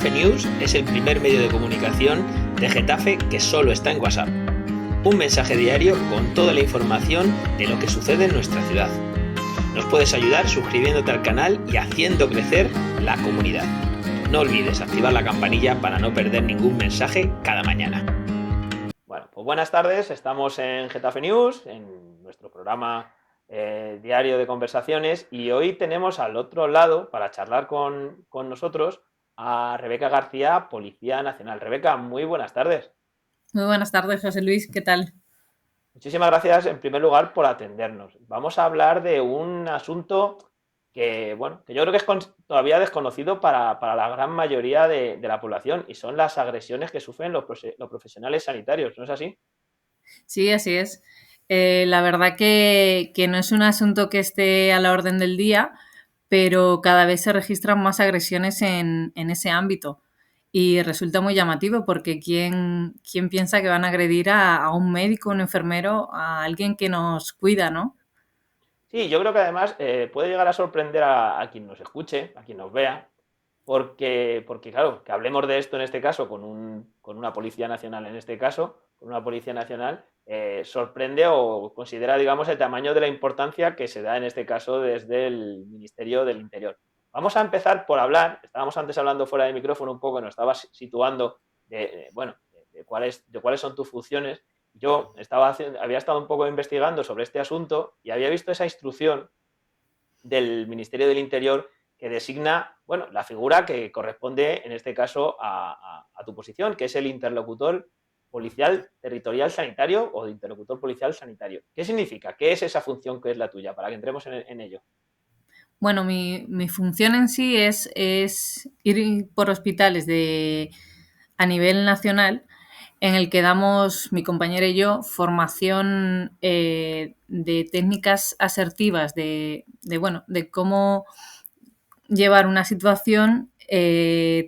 Getafe News es el primer medio de comunicación de Getafe que solo está en WhatsApp. Un mensaje diario con toda la información de lo que sucede en nuestra ciudad. Nos puedes ayudar suscribiéndote al canal y haciendo crecer la comunidad. No olvides activar la campanilla para no perder ningún mensaje cada mañana. Bueno, pues buenas tardes, estamos en Getafe News, en nuestro programa diario de conversaciones, y hoy tenemos al otro lado, para charlar con nosotros, a Rebeca García, Policía Nacional. Rebeca, muy buenas tardes. Muy buenas tardes, José Luis, ¿qué tal? Muchísimas gracias, en primer lugar, por atendernos. Vamos a hablar de un asunto que, bueno, que yo creo que es todavía desconocido para la gran mayoría de la población, y son las agresiones que sufren los profesionales sanitarios, ¿no es así? Sí, así es. La verdad que no es un asunto que esté a la orden del día, pero cada vez se registran más agresiones en ese ámbito. Y resulta muy llamativo porque ¿quién piensa que van a agredir a un médico, un enfermero, a alguien que nos cuida, ¿no? Sí, yo creo que además puede llegar a sorprender a quien nos escuche, a quien nos vea, porque claro, que hablemos de esto en este caso con una Policía Nacional, en este caso, con una Policía Nacional, sorprende o considera, digamos, el tamaño de la importancia que se da en este caso desde el Ministerio del Interior. Vamos a empezar por hablar, estábamos antes hablando fuera de micrófono un poco, nos estabas situando bueno, de cuáles son tus funciones. Yo había estado un poco investigando sobre este asunto y había visto esa instrucción del Ministerio del Interior que designa, bueno, la figura que corresponde en este caso a tu posición, que es el interlocutor policial territorial sanitario o de interlocutor policial sanitario. ¿Qué significa? ¿Qué es esa función que es la tuya? Para que entremos en ello. Bueno, mi función en sí es ir por hospitales a nivel nacional en el que damos, mi compañera y yo, formación de técnicas asertivas, de cómo llevar una situación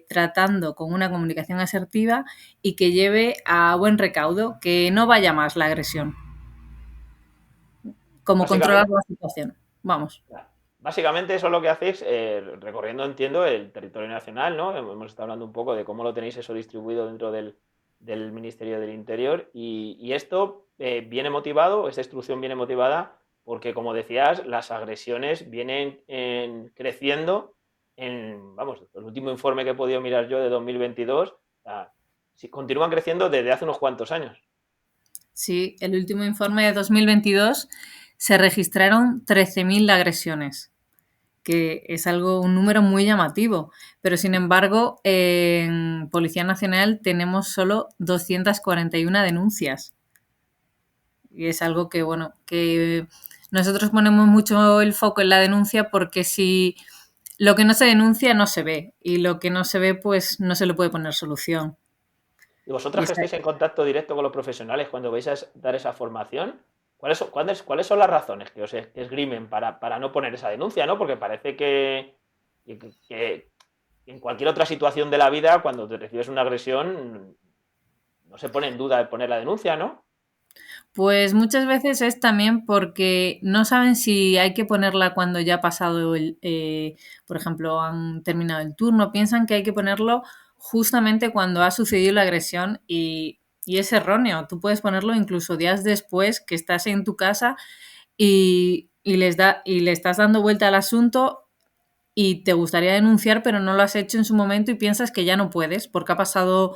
tratando con una comunicación asertiva y que lleve a buen recaudo, que no vaya más la agresión, como controlar Básicamente, la situación. Vamos. Básicamente eso es lo que hacéis recorriendo, entiendo, el territorio nacional, ¿no? Hemos estado hablando un poco de cómo lo tenéis eso distribuido dentro del Ministerio del Interior y esto viene motivado, esta instrucción viene motivada porque, como decías, las agresiones vienen creciendo vamos, el último informe que he podido mirar yo de 2022, sí, continúan creciendo desde hace unos cuantos años. Sí, el último informe de 2022 se registraron 13.000 agresiones, que es un número muy llamativo. Pero sin embargo, en Policía Nacional tenemos solo 241 denuncias. Y es algo que, bueno, que nosotros ponemos mucho el foco en la denuncia porque si lo que no se denuncia no se ve y lo que no se ve pues no se le puede poner solución. Y vosotras Y que esa, estáis en contacto directo con los profesionales cuando vais a dar esa formación, ¿cuáles son las razones que os esgrimen para no poner esa denuncia, ¿no? Porque parece que en cualquier otra situación de la vida, cuando te recibes una agresión, no se pone en duda el poner la denuncia, ¿no? pues muchas veces es también porque no saben si hay que ponerla cuando ya ha pasado por ejemplo, han terminado el turno, piensan que hay que ponerlo justamente cuando ha sucedido la agresión y es erróneo. Tú puedes ponerlo incluso días después que estás en tu casa y le estás dando vuelta al asunto y te gustaría denunciar, pero no lo has hecho en su momento y piensas que ya no puedes porque ha pasado,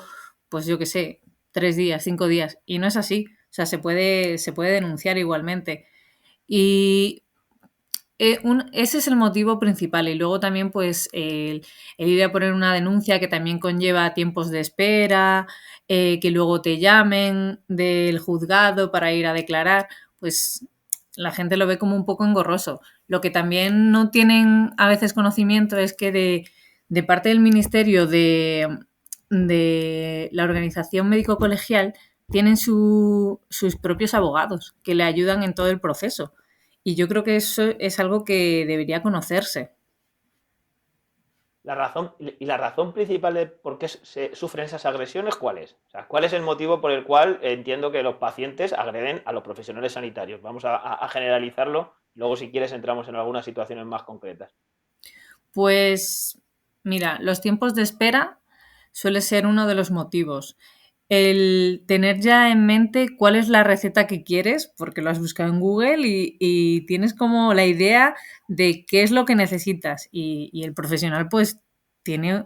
pues yo qué sé, 3 días, 5 días. Y no es así. O sea, se puede denunciar igualmente. Y ese es el motivo principal. Y luego también, pues, el ir a poner una denuncia que también conlleva tiempos de espera, que luego te llamen del juzgado para ir a declarar, pues la gente lo ve como un poco engorroso. Lo que también no tienen a veces conocimiento es que de parte del Ministerio de la organización médico-colegial tienen sus propios abogados que le ayudan en todo el proceso. Y yo creo que eso es algo que debería conocerse. La razón principal de por qué se sufren esas agresiones, ¿cuál es? O sea, ¿cuál es el motivo por el cual entiendo que los pacientes agreden a los profesionales sanitarios? Vamos a generalizarlo, luego si quieres entramos en algunas situaciones más concretas. Pues mira, los tiempos de espera suele ser uno de los motivos. El tener ya en mente cuál es la receta que quieres, porque lo has buscado en Google y tienes como la idea de qué es lo que necesitas. Y el profesional pues tiene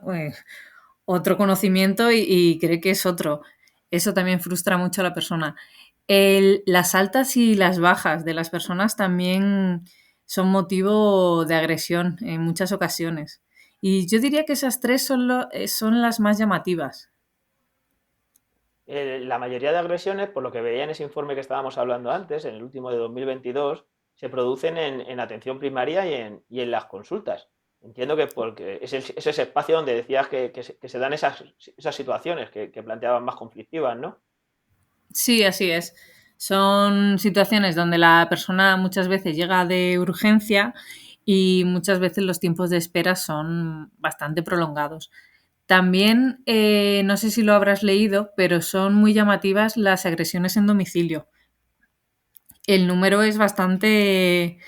otro conocimiento y cree que es otro. Eso también frustra mucho a la persona. Las altas y las bajas de las personas también son motivo de agresión en muchas ocasiones. Y yo diría que esas tres son las más llamativas. La mayoría de agresiones, por lo que veía en ese informe que estábamos hablando antes, en el último de 2022, se producen en atención primaria y en las consultas. Entiendo que porque es ese espacio donde decías que se dan esas situaciones que planteaban más conflictivas, ¿no? Sí, así es. Son situaciones donde la persona muchas veces llega de urgencia y muchas veces los tiempos de espera son bastante prolongados. También, no sé si lo habrás leído, pero son muy llamativas las agresiones en domicilio. El número es bastante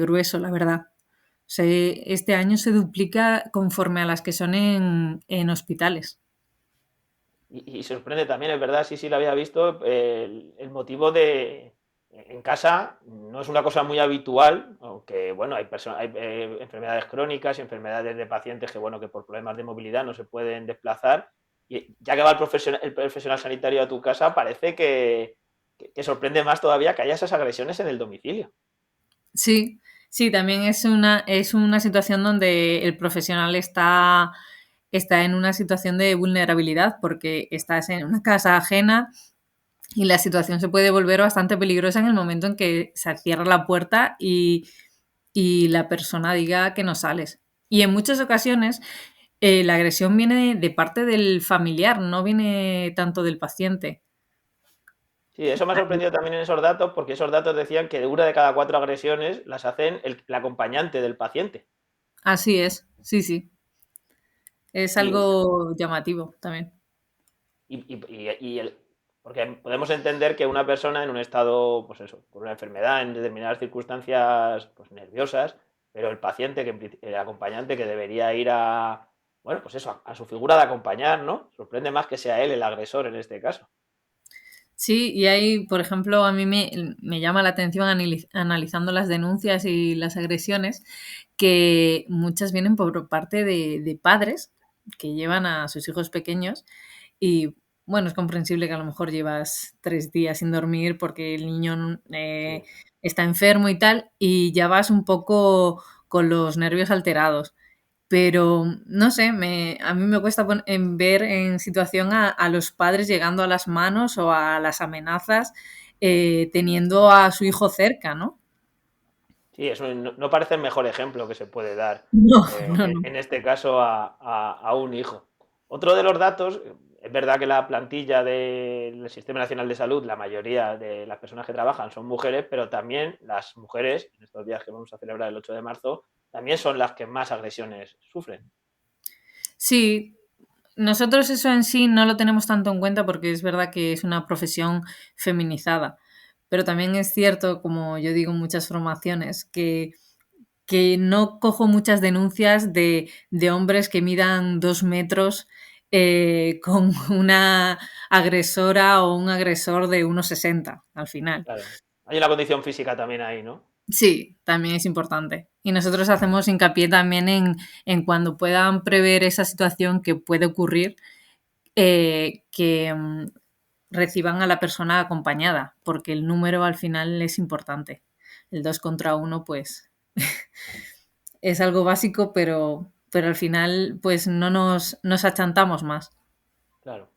grueso, la verdad. Este año se duplica conforme a las que son en hospitales. Y sorprende también, es verdad, sí, sí, lo había visto, el motivo de en casa no es una cosa muy habitual, aunque bueno, hay enfermedades crónicas y enfermedades de pacientes que bueno, que por problemas de movilidad no se pueden desplazar, y ya que va el profesional sanitario a tu casa, parece que sorprende más todavía que haya esas agresiones en el domicilio. Sí, sí, también es una situación donde el profesional está en una situación de vulnerabilidad porque estás en una casa ajena y la situación se puede volver bastante peligrosa en el momento en que se cierra la puerta y la persona diga que no sales. Y en muchas ocasiones la agresión viene de parte del familiar, no viene tanto del paciente. Sí, eso me ha sorprendido también en esos datos, porque esos datos decían que de una de cada cuatro agresiones las hacen el acompañante del paciente. Así es, sí, sí. Es Y, algo llamativo también. porque podemos entender que una persona en un estado, pues eso, con una enfermedad, en determinadas circunstancias, pues nerviosas, pero el paciente, el acompañante que debería ir bueno, pues eso, a su figura de acompañar, ¿no? Sorprende más que sea él el agresor en este caso. Sí, y ahí, por ejemplo, a mí me llama la atención analizando las denuncias y las agresiones, que muchas vienen por parte de padres que llevan a sus hijos pequeños y, bueno, es comprensible que a lo mejor llevas 3 días sin dormir porque el niño Sí. está enfermo y tal, y ya vas un poco con los nervios alterados. Pero no sé, a mí me cuesta en ver en situación a los padres llegando a las manos o a las amenazas teniendo a su hijo cerca, ¿no? Sí, eso no parece el mejor ejemplo que se puede dar No, no, no. en este caso a un hijo. Otro de los datos, es verdad que la plantilla del Sistema Nacional de Salud, la mayoría de las personas que trabajan son mujeres, pero también las mujeres, en estos días que vamos a celebrar el 8 de marzo, también son las que más agresiones sufren. Sí, nosotros eso en sí no lo tenemos tanto en cuenta porque es verdad que es una profesión feminizada, pero también es cierto, como yo digo en muchas formaciones, que no cojo muchas denuncias de hombres que midan 2 metros con una agresora o un agresor de 1,60 al final. Claro. Hay una condición física también ahí, ¿no? Sí, también es importante. Y nosotros hacemos hincapié también en cuando puedan prever esa situación que puede ocurrir, que reciban a la persona acompañada, porque el número al final es importante. El 2 contra uno, pues es algo básico, pero al final pues no nos achantamos más. Claro.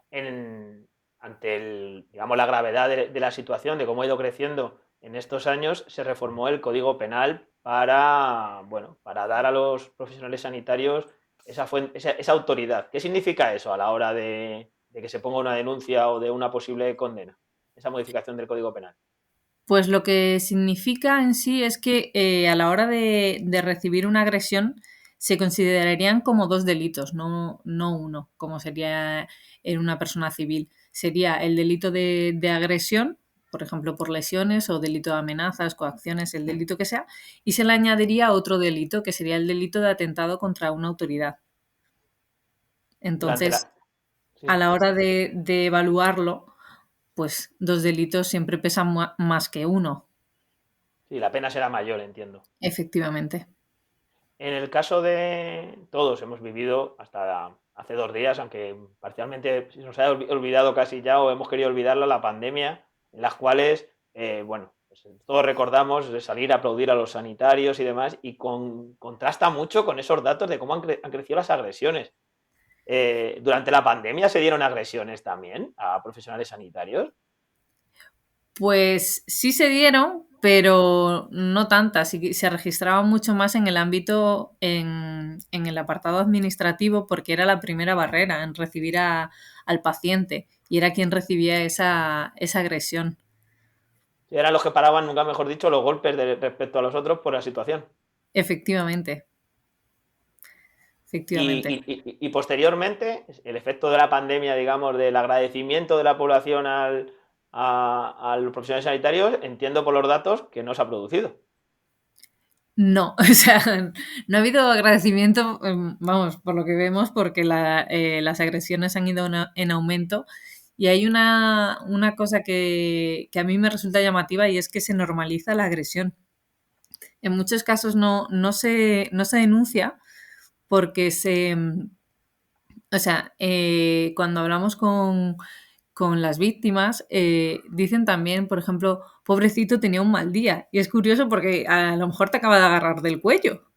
En- ante digamos, la gravedad de la situación, de cómo ha ido creciendo en estos años, se reformó el Código Penal para, bueno, para dar a los profesionales sanitarios esa autoridad. ¿Qué significa eso a la hora de que se ponga una denuncia o de una posible condena? Esa modificación del Código Penal. Pues lo que significa en sí es que a la hora de recibir una agresión se considerarían como dos delitos, no uno, como sería en una persona civil. Sería el delito de agresión, por ejemplo, por lesiones o delito de amenazas, coacciones, el delito que sea, y se le añadiría otro delito, que sería el delito de atentado contra una autoridad. Durante Entonces, la... a Sí, la hora de evaluarlo, pues 2 delitos siempre pesan más que uno, sí, la pena será mayor, entiendo. efectivamente. En el caso de todos, hemos vivido hasta hace 2 días, aunque parcialmente se nos ha olvidado casi ya o hemos querido olvidarla, la pandemia, en las cuales, bueno, pues todos recordamos de salir a aplaudir a los sanitarios y demás, y contrasta mucho con esos datos de cómo han crecido las agresiones. Durante la pandemia se dieron agresiones también a profesionales sanitarios. Pues sí se dieron, pero no tantas. Y se registraban mucho más en el ámbito, en el apartado administrativo, porque era la primera barrera en recibir al paciente y era quien recibía esa agresión. Eran los que paraban, nunca mejor dicho, los golpes respecto a los otros por la situación. Efectivamente, efectivamente. Y posteriormente, el efecto de la pandemia, digamos, del agradecimiento de la población a los profesionales sanitarios, entiendo por los datos que no se ha producido. No, o sea, no ha habido agradecimiento, vamos, por lo que vemos, porque las agresiones han ido en aumento. Y hay una cosa que a mí me resulta llamativa y es que se normaliza la agresión. En muchos casos no se denuncia porque o sea, cuando hablamos con las víctimas, dicen también, por ejemplo, pobrecito tenía un mal día. Y es curioso porque a lo mejor te acaba de agarrar del cuello.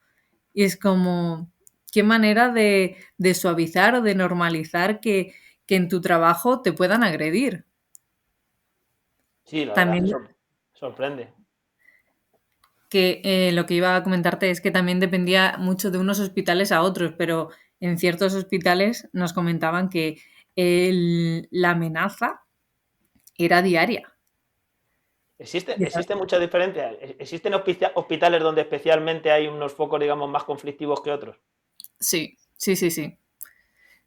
Y es como, qué manera de suavizar o de normalizar que en tu trabajo te puedan agredir. Sí, la verdad es que También sorprende. que lo que iba a comentarte es que también dependía mucho de unos hospitales a otros, pero en ciertos hospitales nos comentaban que la amenaza era diaria. Y esa- ¿Existe mucha diferencia? ¿Existen hospitales donde especialmente hay unos focos, digamos, más conflictivos que otros? Sí, sí, sí, sí.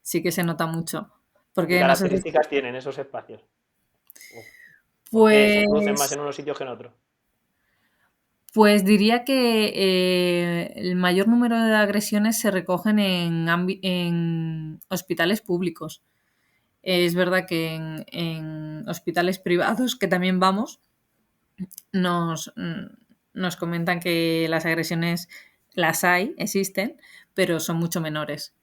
Sí que se nota mucho. ¿Qué Porque no sé si... características tienen esos espacios? ¿O por qué se producen más Pues en unos sitios que en otros? Pues diría que el mayor número de agresiones se recogen en hospitales públicos. Es verdad que en hospitales privados, que también vamos, nos, nos comentan que las agresiones las hay, existen, pero son mucho menores.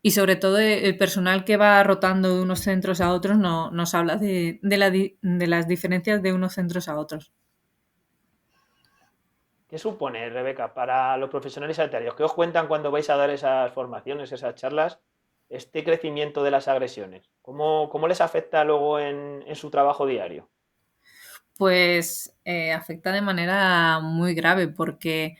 Y sobre todo el personal que va rotando de unos centros a otros nos habla de las diferencias de unos centros a otros. ¿Qué supone, Rebeca, para los profesionales sanitarios? ¿Qué os cuentan cuando vais a dar esas formaciones, esas charlas, este crecimiento de las agresiones? ¿Cómo les afecta luego en su trabajo diario? Pues afecta de manera muy grave porque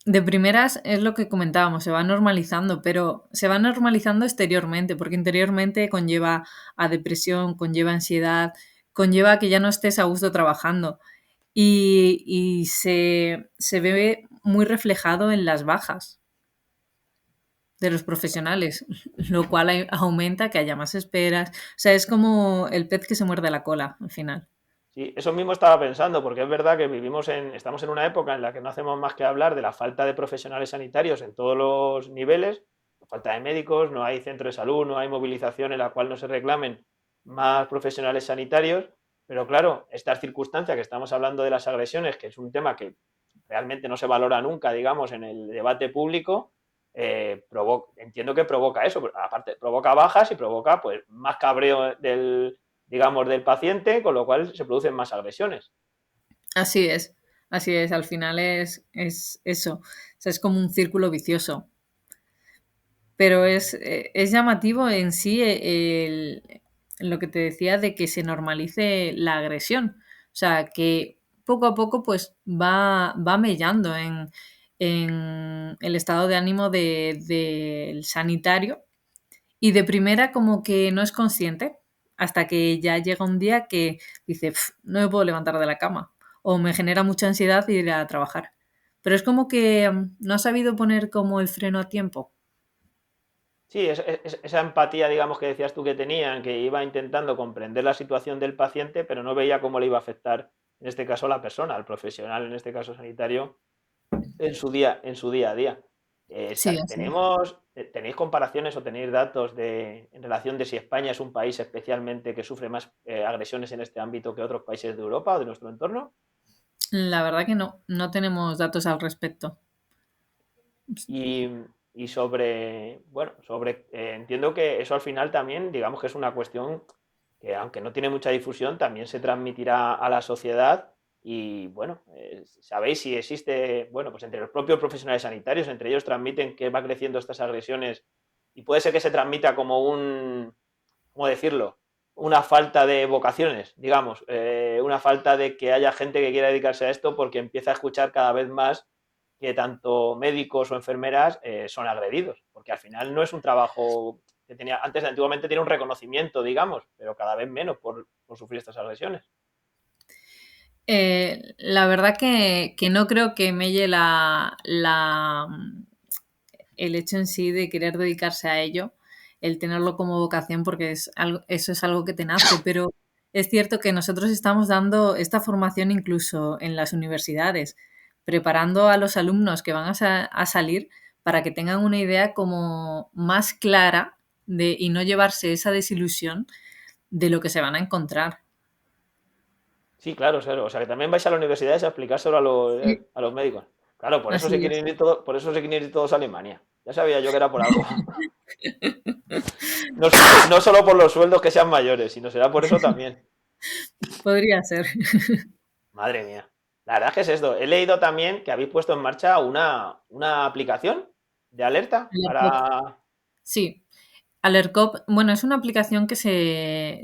de primeras es lo que comentábamos, se va normalizando, pero se va normalizando exteriormente, porque interiormente conlleva a depresión, conlleva ansiedad, conlleva que ya no estés a gusto trabajando y se ve muy reflejado en las bajas de los profesionales, lo cual aumenta que haya más esperas. O sea, es como el pez que se muerde la cola al final. Sí, eso mismo estaba pensando, porque es verdad que estamos en una época en la que no hacemos más que hablar de la falta de profesionales sanitarios en todos los niveles, la falta de médicos, no hay centro de salud, no hay movilización en la cual no se reclamen más profesionales sanitarios, pero claro, esta circunstancia que estamos hablando de las agresiones, que es un tema que realmente no se valora nunca, digamos, en el debate público, entiendo que provoca eso, pero aparte provoca bajas y provoca pues más cabreo digamos, del paciente, con lo cual se producen más agresiones. Así es, al final es eso, o sea, es como un círculo vicioso, pero es llamativo en sí lo que te decía de que se normalice la agresión, o sea, que poco a poco pues va mellando en el estado de ánimo del sanitario y de primera como que no es consciente hasta que ya llega un día que dice, no me puedo levantar de la cama o me genera mucha ansiedad ir a trabajar. Pero es como que no ha sabido poner como el freno a tiempo. Sí, esa empatía, digamos, que decías tú que tenían, que iba intentando comprender la situación del paciente, pero no veía cómo le iba a afectar, en este caso, a la persona, al profesional, en este caso sanitario, en su día a día. Sí, así es. ¿Tenéis comparaciones o tenéis datos en relación de si España es un país especialmente que sufre más agresiones en este ámbito que otros países de Europa o de nuestro entorno? La verdad que no, no tenemos datos al respecto. Y, y entiendo que eso al final también, digamos que es una cuestión que aunque no tiene mucha difusión, también se transmitirá a la sociedad y bueno, sabéis si existe, bueno, pues entre los propios profesionales sanitarios, entre ellos transmiten que va creciendo estas agresiones y puede ser que se transmita como ¿cómo decirlo? Una falta de vocaciones, digamos, una falta de que haya gente que quiera dedicarse a esto porque empieza a escuchar cada vez más que tanto médicos o enfermeras son agredidos, porque al final no es un trabajo que antiguamente tenía un reconocimiento, digamos, pero cada vez menos por sufrir estas agresiones. La verdad que no creo que melle el hecho en sí de querer dedicarse a ello, el tenerlo como vocación, porque eso es algo que te nace, pero es cierto que nosotros estamos dando esta formación incluso en las universidades, preparando a los alumnos que van a salir para que tengan una idea como más clara y no llevarse esa desilusión de lo que se van a encontrar. Sí, claro, claro. O sea, que también vais a las universidades a explicárselo Sí. a los médicos. Claro, por eso Así se quieren es. ir todos, por eso se quieren ir todos a Alemania. Ya sabía yo que era por algo. No solo por los sueldos que sean mayores, sino será por eso también. Podría ser. Madre mía. La verdad es que es esto. He leído también que habéis puesto en marcha una aplicación de alerta Alercop. para... Sí, Alercop, bueno, es una aplicación que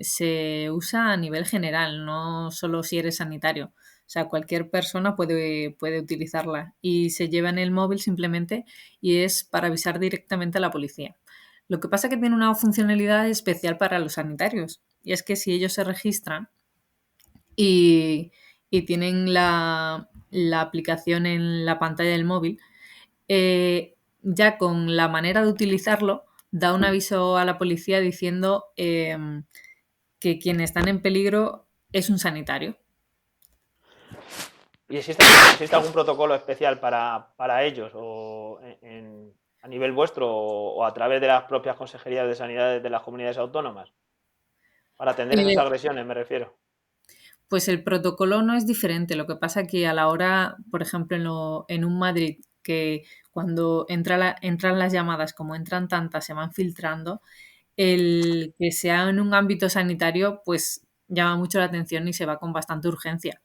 se usa a nivel general, no solo si eres sanitario. O sea, cualquier persona puede utilizarla y se lleva en el móvil simplemente y es para avisar directamente a la policía. Lo que pasa es que tiene una funcionalidad especial para los sanitarios y es que si ellos se registran y, y tienen la aplicación en la pantalla del móvil, ya con la manera de utilizarlo, da un aviso a la policía diciendo que quien están en peligro es un sanitario. ¿Y existe algún protocolo especial para ellos a nivel vuestro o a través de las propias consejerías de sanidad de las comunidades autónomas? Para atender esas Eh, agresiones, me refiero. pues el protocolo no es diferente. Lo que pasa que a la hora, por ejemplo, en un Madrid, que cuando entran las llamadas, como entran tantas, se van filtrando, el que sea en un ámbito sanitario, pues llama mucho la atención y se va con bastante urgencia.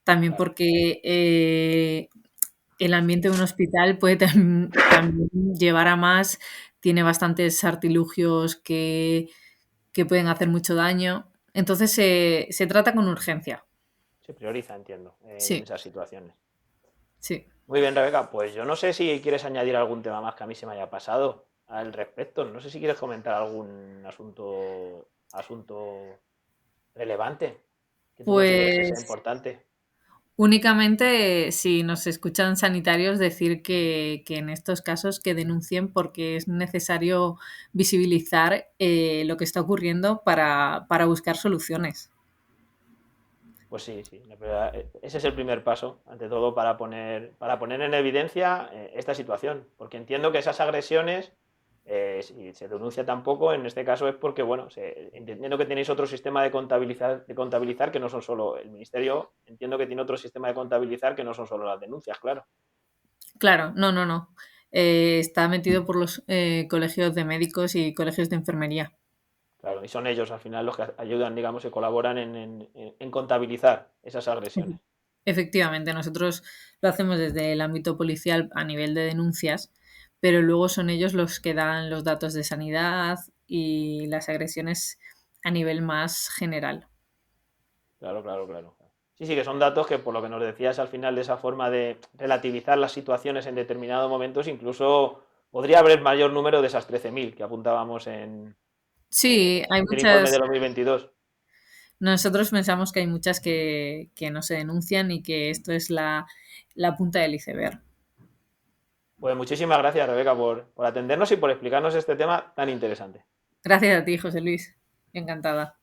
También Claro. porque el ambiente de un hospital puede también llevar a más, tiene bastantes artilugios que pueden hacer mucho daño. Entonces se trata con urgencia. Se prioriza, entiendo, en Sí, esas situaciones. sí. Muy bien, Rebeca. Pues yo no sé si quieres añadir algún tema más que a mí se me haya pasado al respecto. No sé si quieres comentar algún asunto relevante que tú consideres que sea Pues importante. únicamente si nos escuchan sanitarios decir que en estos casos que denuncien porque es necesario visibilizar lo que está ocurriendo para buscar soluciones. Pues sí, sí. Ese es el primer paso, ante todo, para poner en evidencia esta situación. Porque entiendo que esas agresiones, si se denuncia tampoco, en este caso es porque, bueno, entiendo que tenéis otro sistema de contabilizar que no son solo el ministerio, entiendo que tiene otro sistema de contabilizar que no son solo las denuncias, claro. Claro, no, no, no. Está metido por los colegios de médicos y colegios de enfermería. Claro, y son ellos al final los que ayudan, digamos, y colaboran en contabilizar esas agresiones. Efectivamente, nosotros lo hacemos desde el ámbito policial a nivel de denuncias, pero luego son ellos los que dan los datos de sanidad y las agresiones a nivel más general. Claro, claro, claro. Sí, sí, que son datos que, por lo que nos decías al final de esa forma de relativizar las situaciones en determinados momentos, incluso podría haber mayor número de esas 13.000 que apuntábamos Sí, hay en el informe de muchas. 2022. Nosotros pensamos que hay muchas que no se denuncian y que esto es la punta del iceberg. Pues muchísimas gracias, Rebeca, por atendernos y por explicarnos este tema tan interesante. Gracias a ti, José Luis. Encantada.